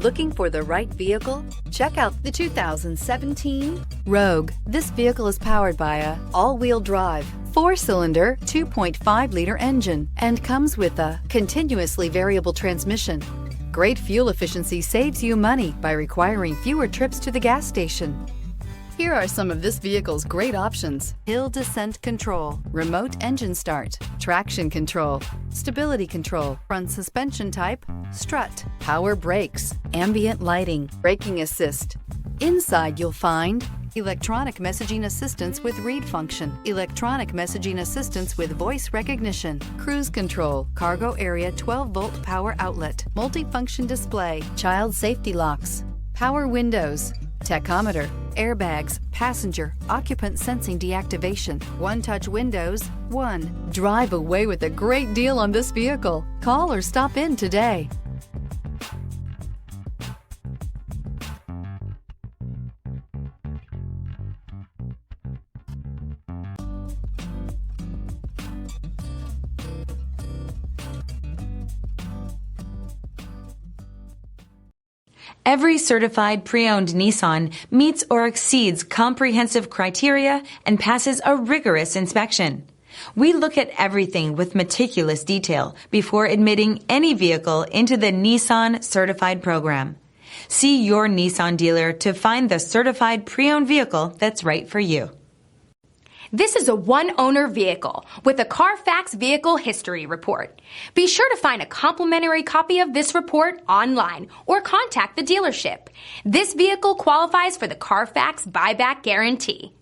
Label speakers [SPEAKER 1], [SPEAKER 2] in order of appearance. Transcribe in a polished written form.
[SPEAKER 1] Looking for the right vehicle? Check out the 2017 Rogue. This vehicle is powered by a all-wheel drive, 4-cylinder, 2.5-liter engine and comes with a continuously variable transmission. Great fuel efficiency saves you money by requiring fewer trips to the gas station. Here are some of this vehicle's great options: hill descent control, remote engine start, traction control, stability control, front suspension type, strut, power brakes, ambient lighting, braking assist. Inside you'll find electronic messaging assistance with read function, electronic messaging assistance with voice recognition, cruise control, cargo area 12-volt power outlet, multifunction display, child safety locks, power windows, tachometer, airbags, passenger, occupant sensing deactivation, one-touch windows. Drive away with a great deal on this vehicle. Call or stop in today.
[SPEAKER 2] Every certified pre-owned Nissan meets or exceeds comprehensive criteria and passes a rigorous inspection. We look at everything with meticulous detail before admitting any vehicle into the Nissan Certified program. See your Nissan dealer to find the certified pre-owned vehicle that's right for you.
[SPEAKER 3] This is a one-owner vehicle with a CARFAX Vehicle History Report. Be sure to find a complimentary copy of this report online or contact the dealership. This vehicle qualifies for the CARFAX Buyback Guarantee.